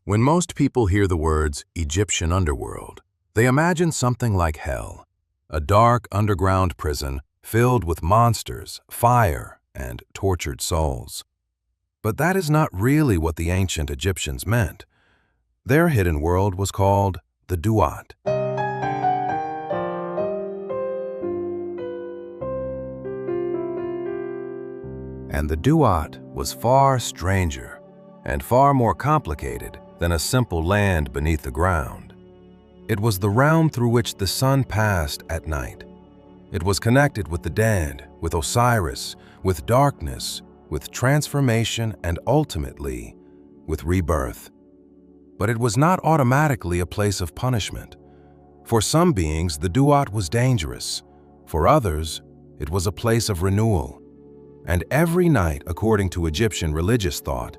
When most people hear the words Egyptian underworld, they imagine something like hell, a dark underground prison filled with monsters, fire, and tortured souls. But that is not really what the ancient Egyptians meant. Their hidden world was called the Duat. And the Duat was far stranger and far more complicated than a simple land beneath the ground. It was the realm through which the sun passed at night. It was connected with the dead, with Osiris, with darkness, with transformation, and ultimately, with rebirth. But it was not automatically a place of punishment. For some beings, the Duat was dangerous. For others, it was a place of renewal. And every night, according to Egyptian religious thought,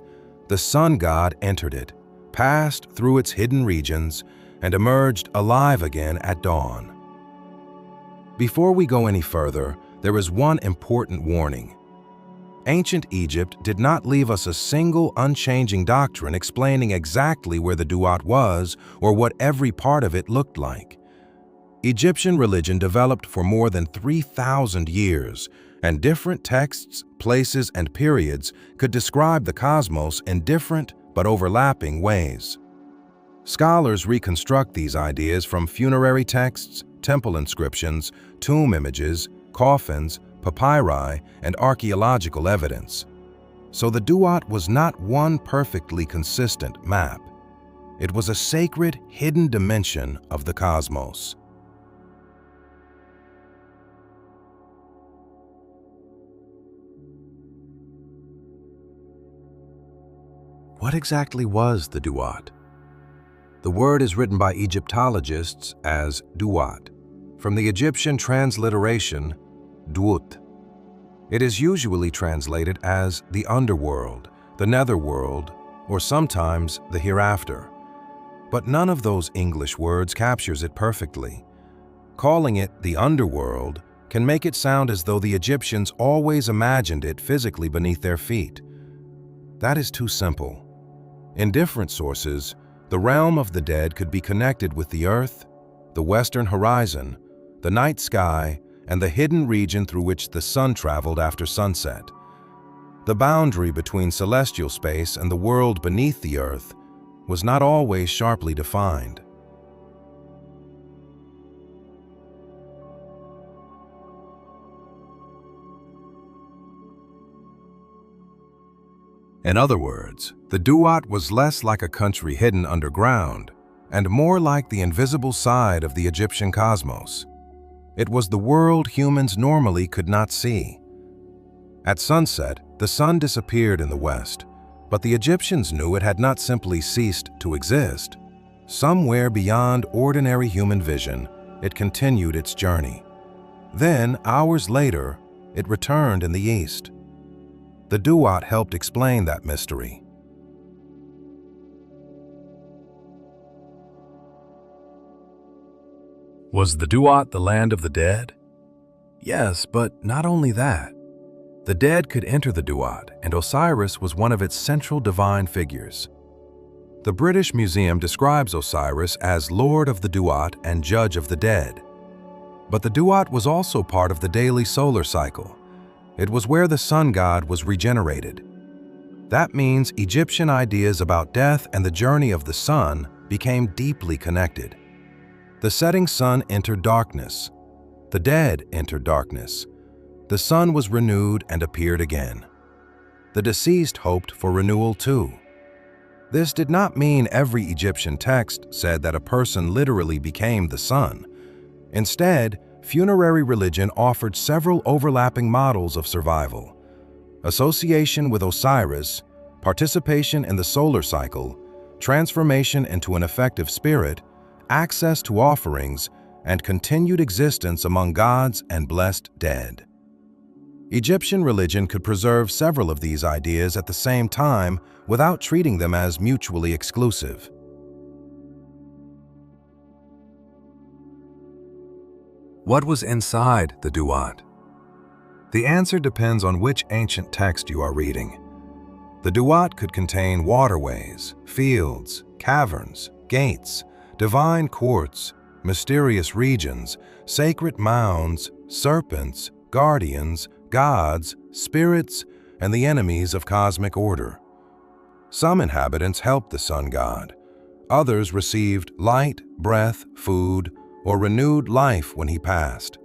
the sun god entered it, passed through its hidden regions, and emerged alive again at dawn. Before we go any further, there is one important warning. Ancient Egypt did not leave us a single unchanging doctrine explaining exactly where the Duat was or what every part of it looked like. Egyptian religion developed for more than 3,000 years, and different texts, places, and periods could describe the cosmos in different but overlapping ways. Scholars reconstruct these ideas from funerary texts, temple inscriptions, tomb images, coffins, papyri, and archaeological evidence. So the Duat was not one perfectly consistent map. It was a sacred, hidden dimension of the cosmos. What exactly was the Duat? The word is written by Egyptologists as Duat, from the Egyptian transliteration Duat. It is usually translated as the underworld, the netherworld, or sometimes the hereafter. But none of those English words captures it perfectly. Calling it the underworld can make it sound as though the Egyptians always imagined it physically beneath their feet. That is too simple. In different sources, the realm of the dead could be connected with the earth, the western horizon, the night sky, and the hidden region through which the sun traveled after sunset. The boundary between celestial space and the world beneath the earth was not always sharply defined. In other words, the Duat was less like a country hidden underground and more like the invisible side of the Egyptian cosmos. It was the world humans normally could not see. At sunset, the sun disappeared in the west, but the Egyptians knew it had not simply ceased to exist. Somewhere beyond ordinary human vision, it continued its journey. Then, hours later, it returned in the east. The Duat helped explain that mystery. Was the Duat the land of the dead? Yes, but not only that. The dead could enter the Duat, and Osiris was one of its central divine figures. The British Museum describes Osiris as Lord of the Duat and Judge of the Dead. But the Duat was also part of the daily solar cycle. It was where the sun god was regenerated. That means Egyptian ideas about death and the journey of the sun became deeply connected. The setting sun entered darkness. The dead entered darkness. The sun was renewed and appeared again. The deceased hoped for renewal too. This did not mean every Egyptian text said that a person literally became the sun. Instead, funerary religion offered several overlapping models of survival: association with Osiris, participation in the solar cycle, transformation into an effective spirit, access to offerings, and continued existence among gods and blessed dead. Egyptian religion could preserve several of these ideas at the same time without treating them as mutually exclusive. What was inside the Duat? The answer depends on which ancient text you are reading. The Duat could contain waterways, fields, caverns, gates, divine courts, mysterious regions, sacred mounds, serpents, guardians, gods, spirits, and the enemies of cosmic order. Some inhabitants helped the sun god. Others received light, breath, food, or renewed life when he passed.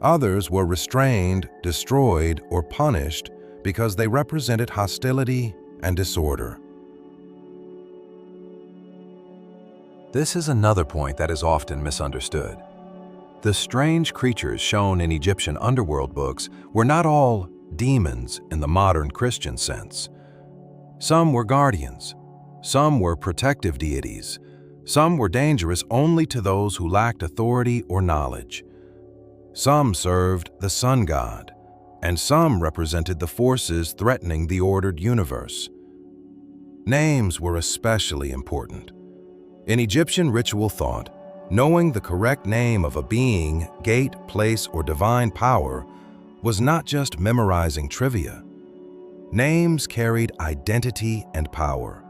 Others were restrained, destroyed, or punished because they represented hostility and disorder. This is another point that is often misunderstood. The strange creatures shown in Egyptian underworld books were not all demons in the modern Christian sense. Some were guardians, some were protective deities, some were dangerous only to those who lacked authority or knowledge. Some served the sun god, and some represented the forces threatening the ordered universe. Names were especially important. In Egyptian ritual thought, knowing the correct name of a being, gate, place, or divine power was not just memorizing trivia. Names carried identity and power.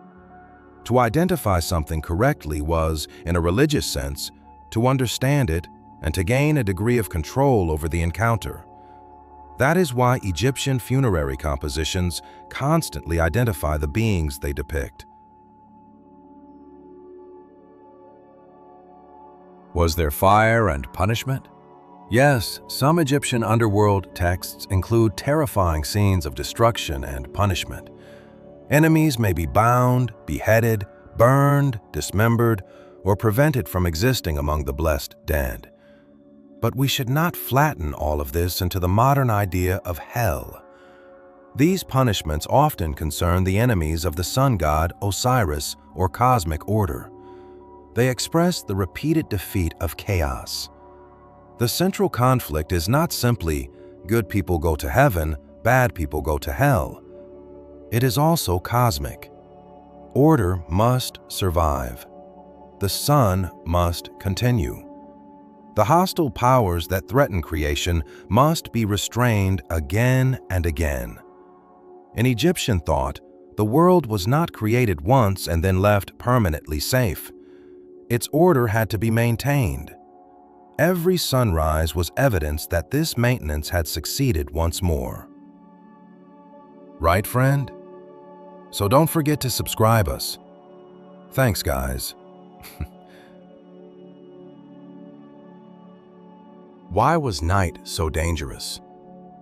To identify something correctly was, in a religious sense, to understand it and to gain a degree of control over the encounter. That is why Egyptian funerary compositions constantly identify the beings they depict. Was there fire and punishment? Yes, some Egyptian underworld texts include terrifying scenes of destruction and punishment. Enemies may be bound, beheaded, burned, dismembered, or prevented from existing among the blessed dead. But we should not flatten all of this into the modern idea of hell. These punishments often concern the enemies of the sun god Osiris or cosmic order. They express the repeated defeat of chaos. The central conflict is not simply good people go to heaven, bad people go to hell. It is also cosmic. Order must survive. The sun must continue. The hostile powers that threaten creation must be restrained again and again. In Egyptian thought, the world was not created once and then left permanently safe. Its order had to be maintained. Every sunrise was evidence that this maintenance had succeeded once more. Right, friend? So don't forget to subscribe us. Thanks, guys. Why was night so dangerous?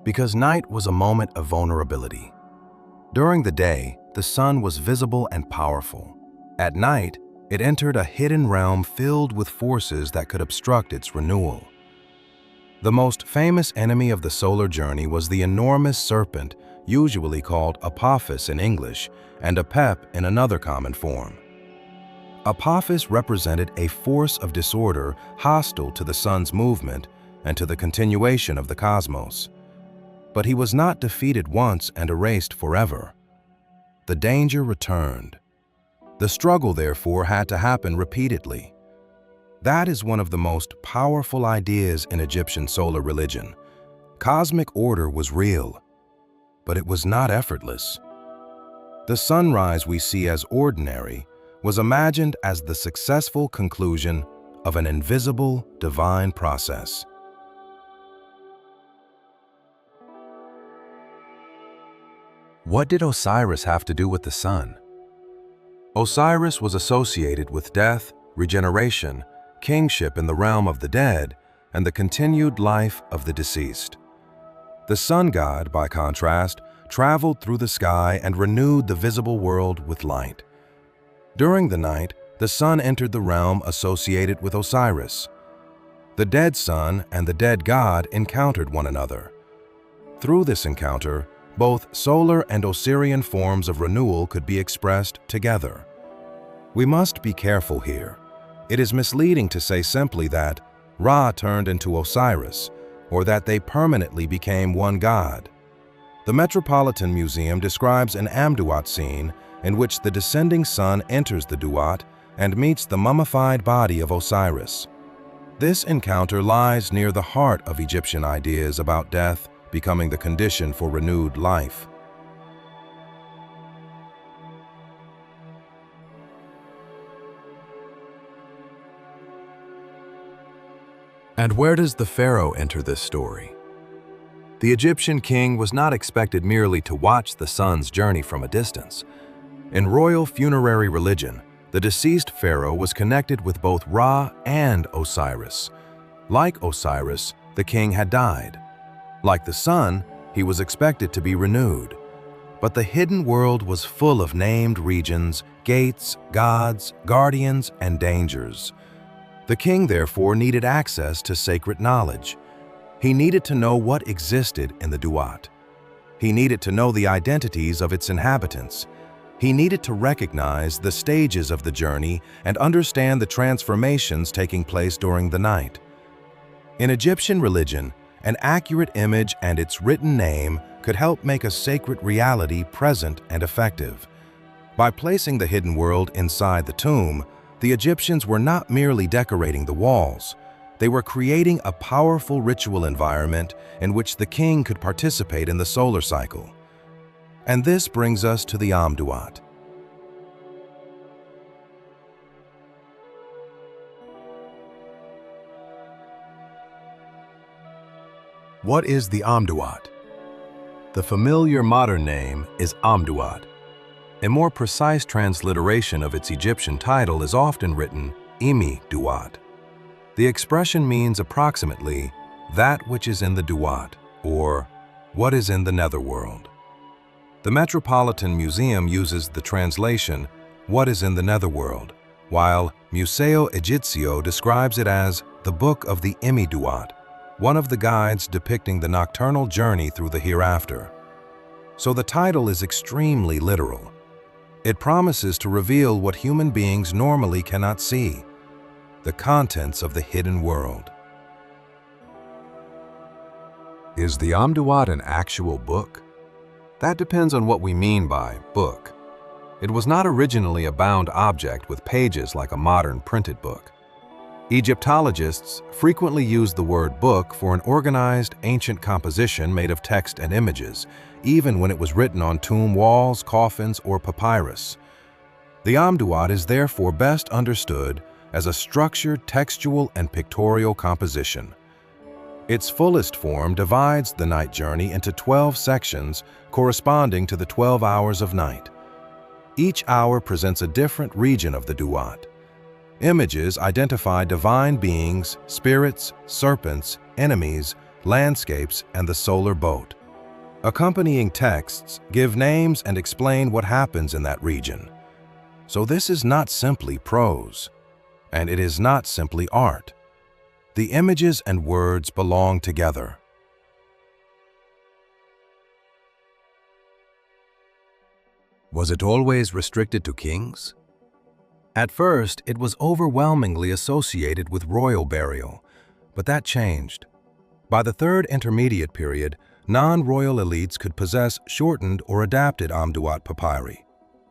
Because night was a moment of vulnerability. During the day, the sun was visible and powerful. At night, it entered a hidden realm filled with forces that could obstruct its renewal. The most famous enemy of the solar journey was the enormous serpent, usually called Apophis in English, and Apep in another common form. Apophis represented a force of disorder hostile to the sun's movement and to the continuation of the cosmos. But he was not defeated once and erased forever. The danger returned. The struggle, therefore, had to happen repeatedly. That is one of the most powerful ideas in Egyptian solar religion. Cosmic order was real, but it was not effortless. The sunrise we see as ordinary was imagined as the successful conclusion of an invisible divine process. What did Osiris have to do with the sun? Osiris was associated with death, regeneration, kingship in the realm of the dead, and the continued life of the deceased. The sun god, by contrast, traveled through the sky and renewed the visible world with light. During the night, the sun entered the realm associated with Osiris. The dead sun and the dead god encountered one another. Through this encounter, both solar and Osirian forms of renewal could be expressed together. We must be careful here. It is misleading to say simply that Ra turned into Osiris, or that they permanently became one god. The Metropolitan Museum describes an Amduat scene in which the descending sun enters the Duat and meets the mummified body of Osiris. This encounter lies near the heart of Egyptian ideas about death becoming the condition for renewed life. And where does the pharaoh enter this story? The Egyptian king was not expected merely to watch the sun's journey from a distance. In royal funerary religion, the deceased pharaoh was connected with both Ra and Osiris. Like Osiris, the king had died. Like the sun, he was expected to be renewed. But the hidden world was full of named regions, gates, gods, guardians, and dangers. The king, therefore, needed access to sacred knowledge. He needed to know what existed in the Duat. He needed to know the identities of its inhabitants. He needed to recognize the stages of the journey and understand the transformations taking place during the night. In Egyptian religion, an accurate image and its written name could help make a sacred reality present and effective. By placing the hidden world inside the tomb, the Egyptians were not merely decorating the walls. They were creating a powerful ritual environment in which the king could participate in the solar cycle. And this brings us to the Amduat. What is the Amduat? The familiar modern name is Amduat. A more precise transliteration of its Egyptian title is often written Imi Duat. The expression means approximately that which is in the Duat, or what is in the netherworld. The Metropolitan Museum uses the translation what is in the netherworld, while Museo Egizio describes it as the Book of the Imi Duat, one of the guides depicting the nocturnal journey through the hereafter. So the title is extremely literal. It promises to reveal what human beings normally cannot see, the contents of the hidden world. Is the Amduat an actual book? That depends on what we mean by book. It was not originally a bound object with pages like a modern printed book. Egyptologists frequently use the word book for an organized, ancient composition made of text and images, even when it was written on tomb walls, coffins, or papyrus. The Amduat is therefore best understood as a structured textual and pictorial composition. Its fullest form divides the night journey into 12 sections corresponding to the 12 hours of night. Each hour presents a different region of the Duat. Images identify divine beings, spirits, serpents, enemies, landscapes, and the solar boat. Accompanying texts give names and explain what happens in that region. So this is not simply prose. And it is not simply art. The images and words belong together. Was it always restricted to kings? At first, it was overwhelmingly associated with royal burial, but that changed. By the Third Intermediate Period, non-royal elites could possess shortened or adapted Amduat papyri.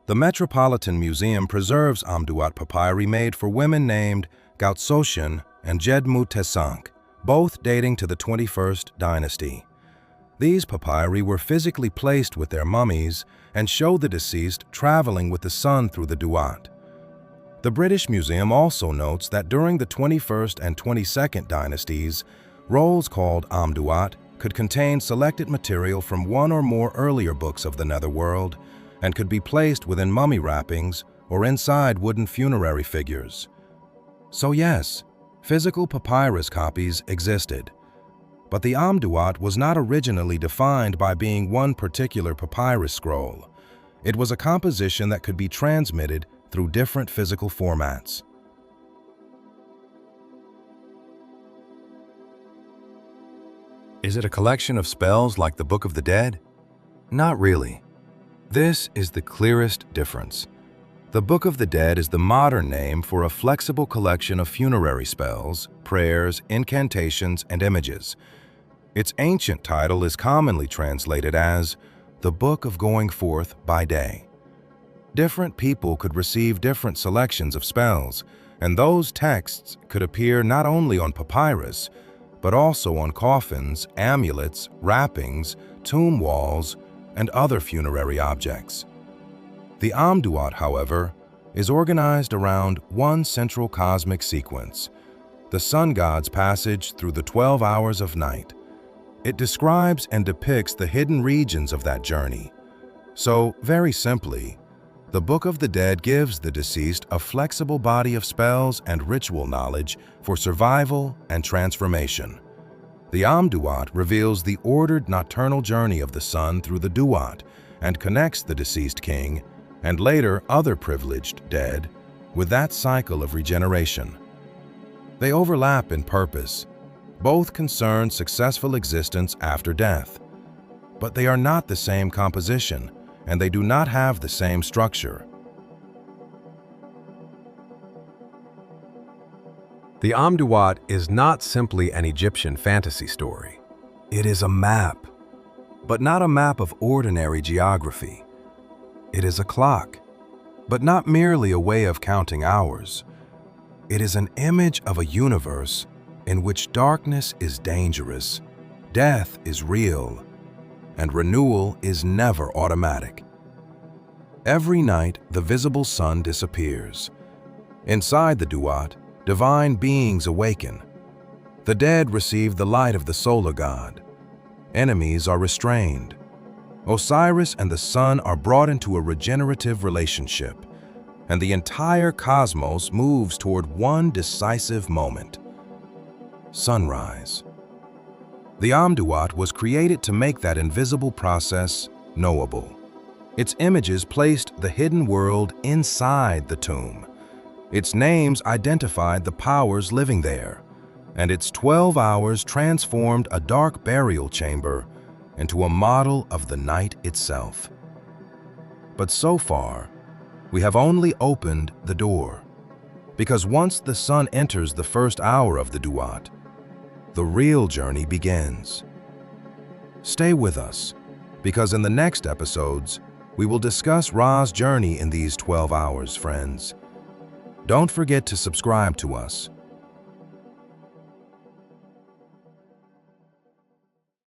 The Metropolitan Museum preserves Amduat papyri made for women named Gautsoshin and Jedmu-Tesank, both dating to the 21st dynasty. These papyri were physically placed with their mummies and show the deceased traveling with the sun through the Duat. The British Museum also notes that during the 21st and 22nd dynasties, rolls called Amduat could contain selected material from one or more earlier books of the netherworld and could be placed within mummy wrappings or inside wooden funerary figures. So yes, physical papyrus copies existed. But the Amduat was not originally defined by being one particular papyrus scroll. It was a composition that could be transmitted through different physical formats. Is it a collection of spells like the Book of the Dead? Not really. This is the clearest difference. The Book of the Dead is the modern name for a flexible collection of funerary spells, prayers, incantations, and images. Its ancient title is commonly translated as the Book of Going Forth by Day. Different people could receive different selections of spells, and those texts could appear not only on papyrus, but also on coffins, amulets, wrappings, tomb walls, and other funerary objects. The Amduat, however, is organized around one central cosmic sequence. the sun god's passage through the 12 hours of night. It describes and depicts the hidden regions of that journey. So, very simply, the Book of the Dead gives the deceased a flexible body of spells and ritual knowledge for survival and transformation. The Amduat reveals the ordered nocturnal journey of the sun through the Duat and connects the deceased king, and later other privileged dead, with that cycle of regeneration. They overlap in purpose. Both concern successful existence after death. But they are not the same composition, and they do not have the same structure. The Amduat is not simply an Egyptian fantasy story. It is a map, but not a map of ordinary geography. It is a clock, but not merely a way of counting hours. It is an image of a universe in which darkness is dangerous, death is real, and renewal is never automatic. Every night, the visible sun disappears. Inside the Duat, divine beings awaken. The dead receive the light of the solar god. Enemies are restrained. Osiris and the sun are brought into a regenerative relationship, and the entire cosmos moves toward one decisive moment: sunrise. The Amduat was created to make that invisible process knowable. Its images placed the hidden world inside the tomb. Its names identified the powers living there, and its 12 hours transformed a dark burial chamber into a model of the night itself. But so far, we have only opened the door, because once the sun enters the first hour of the Duat, the real journey begins. Stay with us, because in the next episodes, we will discuss Ra's journey in these 12 hours, friends. Don't forget to subscribe to us